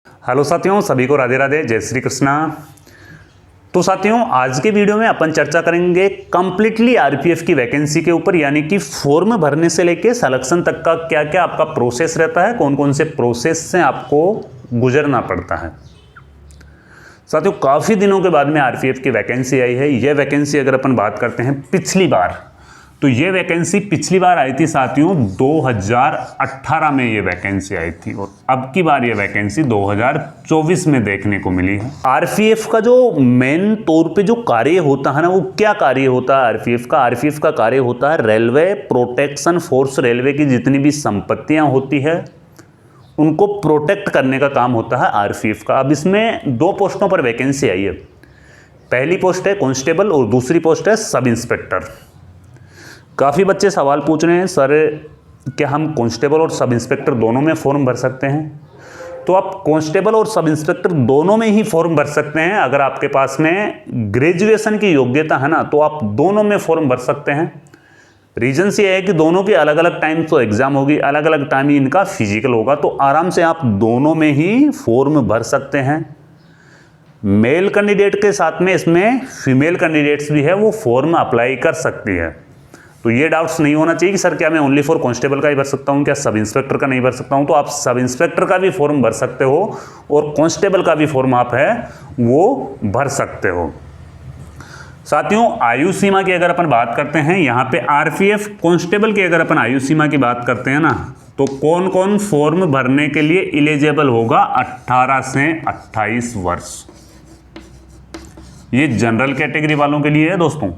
Hello साथियों, सभी को राधे राधे, जय श्री कृष्णा। तो साथियों, आज के वीडियो में अपन चर्चा करेंगे कंप्लीटली आरपीएफ की वैकेंसी के ऊपर, यानी कि फॉर्म भरने से लेके सिलेक्शन तक का क्या क्या आपका प्रोसेस रहता है, कौन कौन से प्रोसेस से आपको गुजरना पड़ता है। साथियों, काफ़ी दिनों के बाद में आरपीएफ की वैकेंसी आई है। यह वैकेंसी अगर अपन बात करते हैं पिछली बार, तो ये वैकेंसी पिछली बार आई थी साथियों 2018 में ये वैकेंसी आई थी, और अब की बार ये वैकेंसी 2024 में देखने को मिली है। आरपीएफ का जो मेन तौर पे जो कार्य होता है ना, वो क्या कार्य होता है आरपीएफ का कार्य होता है रेलवे प्रोटेक्शन फोर्स। रेलवे की जितनी भी संपत्तियां होती है उनको प्रोटेक्ट करने का काम होता है आरपीएफ का। अब इसमें दो पोस्टों पर वैकेंसी आई है। पहली पोस्ट है कांस्टेबल और दूसरी पोस्ट है सब इंस्पेक्टर। काफ़ी बच्चे सवाल पूछ रहे हैं, सर क्या हम कांस्टेबल और सब इंस्पेक्टर दोनों में फॉर्म भर सकते हैं? तो आप कांस्टेबल और सब इंस्पेक्टर दोनों में ही फॉर्म भर सकते हैं। अगर आपके पास में ग्रेजुएशन की योग्यता है ना, तो आप दोनों में फॉर्म भर सकते हैं। रीजन ये है कि दोनों की अलग अलग टाइम तो एग्जाम होगी, अलग अलग टाइम ही इनका फिजिकल होगा, तो आराम से आप दोनों में ही फॉर्म भर सकते हैं। मेल कैंडिडेट के साथ में इसमें फीमेल कैंडिडेट्स भी है, वो फॉर्म अप्लाई कर सकती है। तो ये डाउट्स नहीं होना चाहिए कि सर क्या मैं ओनली फॉर कांस्टेबल का ही भर सकता हूँ, क्या सब इंस्पेक्टर का नहीं भर सकता हूँ? तो आप सब इंस्पेक्टर का भी फॉर्म भर सकते हो और कांस्टेबल का भी फॉर्म आप है वो भर सकते हो। साथियों, आयु सीमा की अगर अपन बात करते हैं, यहाँ पे आरपीएफ कांस्टेबल की अगर अपन आयु सीमा की बात करते हैं ना, तो कौन कौन फॉर्म भरने के लिए एलिजिबल होगा? 18 से 28 वर्ष। ये जनरल कैटेगरी वालों के लिए है दोस्तों।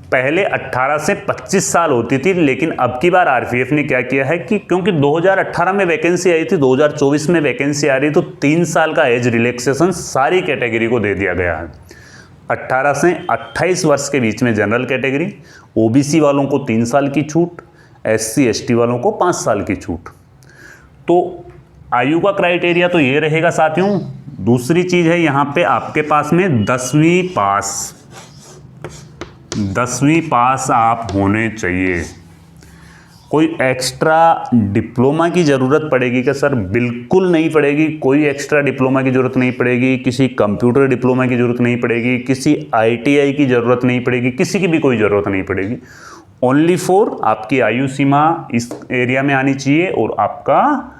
पहले 18 से 25 साल होती थी, लेकिन अब की बार आरपीएफ ने क्या किया है कि क्योंकि 2018 में वैकेंसी आई थी, 2024 में वैकेंसी आ रही, तो 3 साल का एज रिलैक्सेशन सारी कैटेगरी को दे दिया गया है। 18 से 28 वर्ष के बीच में जनरल कैटेगरी, ओबीसी वालों को 3 साल की छूट, एससी एसटी वालों को 5 साल की छूट। तो आयु का क्राइटेरिया तो ये रहेगा साथियों। दूसरी चीज़ है यहाँ पे आपके पास में 10वीं पास आप होने चाहिए। कोई एक्स्ट्रा डिप्लोमा की ज़रूरत पड़ेगी क्या? सर बिल्कुल नहीं पड़ेगी, कोई एक्स्ट्रा डिप्लोमा की ज़रूरत नहीं पड़ेगी, किसी कंप्यूटर डिप्लोमा की ज़रूरत नहीं पड़ेगी, किसी आईटीआई की ज़रूरत नहीं पड़ेगी, किसी की भी कोई ज़रूरत नहीं पड़ेगी। ओनली फॉर आपकी आयु सीमा इस एरिया में आनी चाहिए और आपका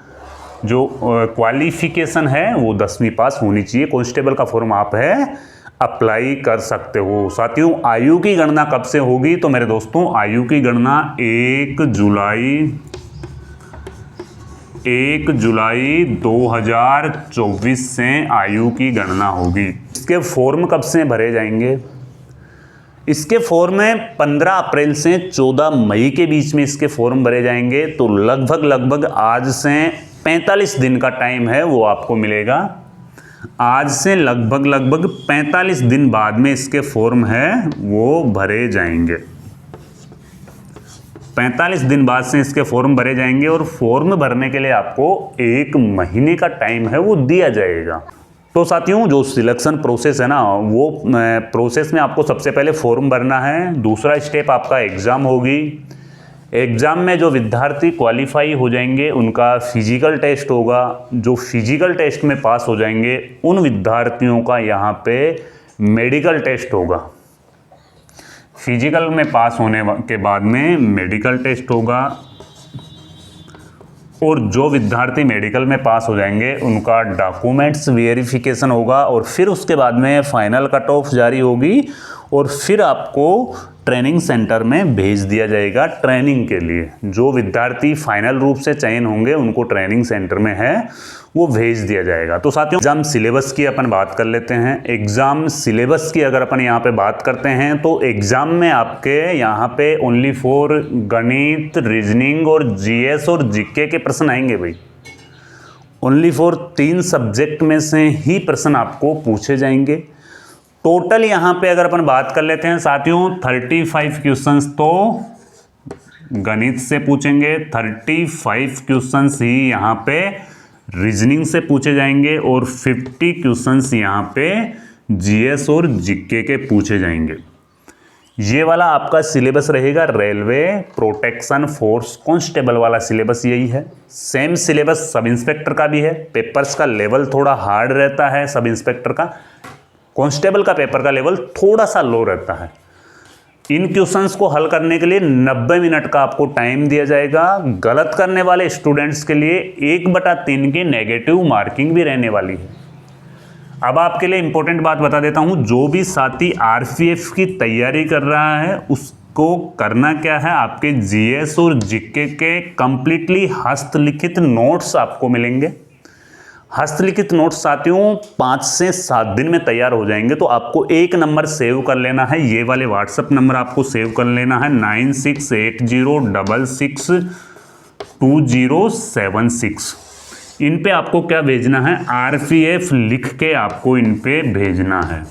जो क्वालिफिकेशन है वो 10वीं पास होनी चाहिए। कांस्टेबल का फॉर्म आप है अप्लाई कर सकते हो। साथियों, आयु की गणना कब से होगी? तो मेरे दोस्तों, आयु की गणना 1 जुलाई 2024 से आयु की गणना होगी। इसके फॉर्म कब से भरे जाएंगे? इसके फॉर्म में 15 अप्रैल से 14 मई के बीच में इसके फॉर्म भरे जाएंगे। तो लगभग आज से 45 दिन का टाइम है वो आपको मिलेगा। आज से लगभग 45 दिन बाद में इसके फॉर्म है वो भरे जाएंगे। 45 दिन बाद से इसके फॉर्म भरे जाएंगे और फॉर्म भरने के लिए आपको 1 महीने का टाइम है वो दिया जाएगा। तो साथियों, जो सिलेक्शन प्रोसेस है ना, वो प्रोसेस में आपको सबसे पहले फॉर्म भरना है। दूसरा स्टेप आपका एग्ज़ाम होगी। एग्ज़ाम में जो विद्यार्थी क्वालिफाई हो जाएंगे उनका फिजिकल टेस्ट होगा। जो फिजिकल टेस्ट में पास हो जाएंगे उन विद्यार्थियों का यहाँ पे मेडिकल टेस्ट होगा। फिजिकल में पास होने के बाद में मेडिकल टेस्ट होगा, और जो विद्यार्थी मेडिकल में पास हो जाएंगे उनका डॉक्यूमेंट्स वेरिफिकेशन होगा, और फिर उसके बाद में फाइनल कट ऑफ जारी होगी और फिर आपको ट्रेनिंग सेंटर में भेज दिया जाएगा ट्रेनिंग के लिए। जो विद्यार्थी फाइनल रूप से चयन होंगे उनको ट्रेनिंग सेंटर में है वो भेज दिया जाएगा। तो साथियों, एग्जाम सिलेबस की अपन बात कर लेते हैं। एग्जाम सिलेबस की अगर अपन यहाँ पे बात करते हैं, तो एग्जाम में आपके यहाँ पे ओनली फॉर गणित, रीजनिंग और जीएस और जीके के प्रश्न आएंगे भाई। ओनली फॉर 3 सब्जेक्ट में से ही प्रश्न आपको पूछे जाएंगे। टोटल यहाँ पे अगर अपन बात कर लेते हैं साथियों, 35 क्वेश्चंस तो गणित से पूछेंगे, 35 क्वेश्चंस ही यहाँ पे रीजनिंग से पूछे जाएंगे, और 50 क्वेश्चंस यहाँ पे जीएस और जीके के पूछे जाएंगे। ये वाला आपका सिलेबस रहेगा रेलवे प्रोटेक्शन फोर्स कांस्टेबल वाला सिलेबस यही है। सेम सिलेबस सब इंस्पेक्टर का भी है। पेपर्स का लेवल थोड़ा हार्ड रहता है सब इंस्पेक्टर का, कांस्टेबल का पेपर का लेवल थोड़ा सा लो रहता है। इन क्वेश्चंस को हल करने के लिए 90 मिनट का आपको टाइम दिया जाएगा। गलत करने वाले स्टूडेंट्स के लिए 1/3 की नेगेटिव मार्किंग भी रहने वाली है। अब आपके लिए इंपॉर्टेंट बात बता देता हूं, जो भी साथी आरपीएफ की तैयारी कर रहा है उसको करना क्या है, आपके जीएस और जीके के कंप्लीटली हस्तलिखित नोट्स आपको मिलेंगे। हस्तलिखित नोट्स साथियों 5 से 7 दिन में तैयार हो जाएंगे। तो आपको एक नंबर सेव कर लेना है, ये वाले व्हाट्सएप नंबर आपको सेव कर लेना है 9680662076। इन पे आपको क्या भेजना है, आरपीएफ लिख के आपको इन पे भेजना है।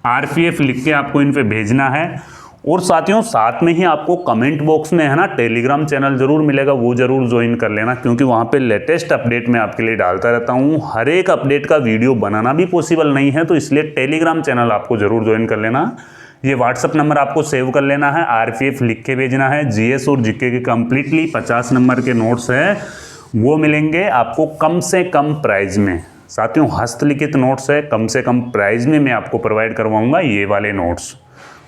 आरपीएफ लिख के आपको इन पे भेजना है। और साथियों साथ में ही आपको कमेंट बॉक्स में है ना टेलीग्राम चैनल जरूर मिलेगा, वो जरूर ज्वाइन कर लेना, क्योंकि वहाँ पे लेटेस्ट अपडेट मैं आपके लिए डालता रहता हूँ। हर एक अपडेट का वीडियो बनाना भी पॉसिबल नहीं है, तो इसलिए टेलीग्राम चैनल आपको जरूर ज्वाइन कर लेना। ये व्हाट्सअप नंबर आपको सेव कर लेना है, आरपीएफ लिख के भेजना है। जीएस और जीके के कंप्लीटली 50 नंबर के नोट्स है, वो मिलेंगे आपको कम से कम प्राइस में। साथियों हस्तलिखित नोट्स है, कम से कम प्राइस में मैं आपको प्रोवाइड करवाऊंगा ये वाले नोट्स।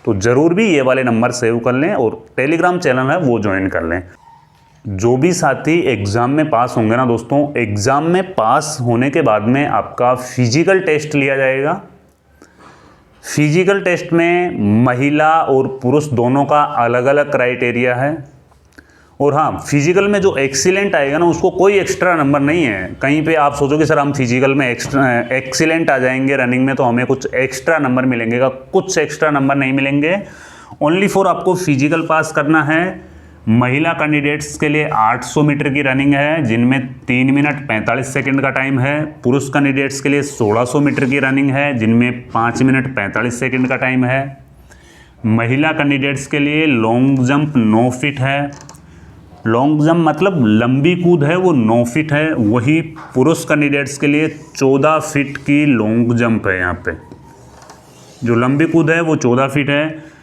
तो ज़रूर भी ये वाले नंबर सेव कर लें और टेलीग्राम चैनल है वो ज्वाइन कर लें। जो भी साथी एग्ज़ाम में पास होंगे ना दोस्तों, एग्ज़ाम में पास होने के बाद में आपका फिजिकल टेस्ट लिया जाएगा। फिजिकल टेस्ट में महिला और पुरुष दोनों का अलग अलग क्राइटेरिया है। और हाँ, फिजिकल में जो एक्सीलेंट आएगा ना उसको कोई एक्स्ट्रा नंबर नहीं है। कहीं पे आप सोचोगे सर हम फिजिकल में एक्सीलेंट आ जाएंगे रनिंग में तो हमें कुछ एक्स्ट्रा नंबर मिलेंगे, कुछ एक्स्ट्रा नंबर नहीं मिलेंगे। ओनली फॉर आपको फिजिकल पास करना है। महिला कैंडिडेट्स के लिए 800 मीटर की रनिंग है, जिनमें 3 मिनट 45 सेकंड का टाइम है। पुरुष कैंडिडेट्स के लिए 1600 मीटर की रनिंग है, जिनमें 5 मिनट 45 सेकंड का टाइम है। महिला कैंडिडेट्स के लिए लॉन्ग जंप 9 फीट है। लॉन्ग जंप मतलब लंबी कूद है, वो 9 फीट है। वही पुरुष कैंडिडेट्स के लिए 14 फीट की लॉन्ग जंप है। यहाँ पे जो लंबी कूद है वो 14 फीट है।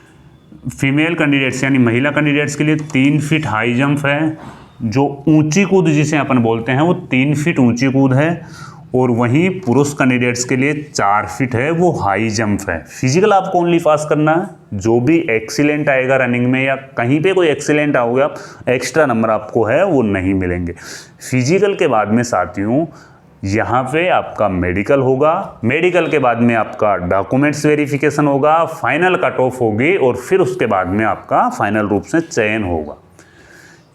फीमेल कैंडिडेट्स यानी महिला कैंडिडेट्स के लिए 3 फीट हाई जंप है। जो ऊंची कूद जिसे अपन बोलते हैं वो 3 फीट ऊंची कूद है। और वहीं पुरुष कैंडिडेट्स के लिए 4 फीट है, वो हाई जंप है। फिजिकल आपको ओनली पास करना है। जो भी एक्सीलेंट आएगा रनिंग में या कहीं पे कोई एक्सीलेंट आओगे आप, एक्स्ट्रा नंबर आपको है वो नहीं मिलेंगे। फिजिकल के बाद में साथियों यहाँ पे आपका मेडिकल होगा। मेडिकल के बाद में आपका डॉक्यूमेंट्स वेरिफिकेशन होगा, फाइनल कट ऑफ होगी और फिर उसके बाद में आपका फाइनल रूप से चयन होगा।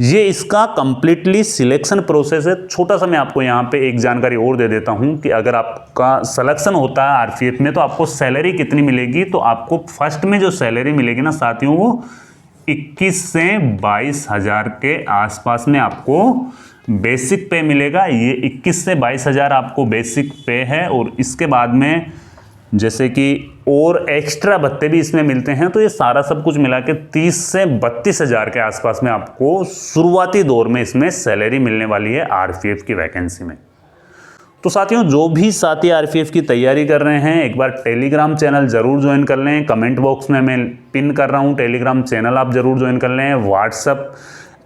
ये इसका कंप्लीटली सिलेक्शन प्रोसेस है। छोटा सा मैं आपको यहाँ पे एक जानकारी और दे देता हूँ कि अगर आपका सिलेक्शन होता है आरपीएफ में तो आपको सैलरी कितनी मिलेगी। तो आपको फर्स्ट में जो सैलरी मिलेगी ना साथियों, वो 21 से 22 हज़ार के आसपास में आपको बेसिक पे मिलेगा। ये 21 से 22 हज़ार आपको बेसिक पे है। और इसके बाद में जैसे कि और एक्स्ट्रा भत्ते भी इसमें मिलते हैं, तो ये सारा सब कुछ मिला के 30 से 32 हज़ार के आसपास में आपको शुरुआती दौर में इसमें सैलरी मिलने वाली है आरपीएफ की वैकेंसी में। तो साथियों जो भी साथी आरपीएफ की तैयारी कर रहे हैं एक बार टेलीग्राम चैनल ज़रूर ज्वाइन कर लें। कमेंट बॉक्स में मैं पिन कर रहा हूँ टेलीग्राम चैनल, आप ज़रूर ज्वाइन कर लें। व्हाट्सअप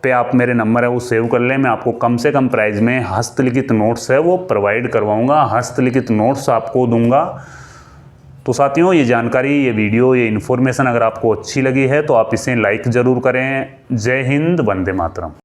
पे आप मेरे नंबर है वो सेव कर लें। मैं आपको कम से कम प्राइस में हस्तलिखित नोट्स है वो प्रोवाइड करवाऊँगा, हस्तलिखित नोट्स आपको दूंगा। तो साथियों ये जानकारी, ये वीडियो, ये इन्फॉर्मेशन अगर आपको अच्छी लगी है तो आप इसे लाइक ज़रूर करें। जय हिंद, वंदे मातरम।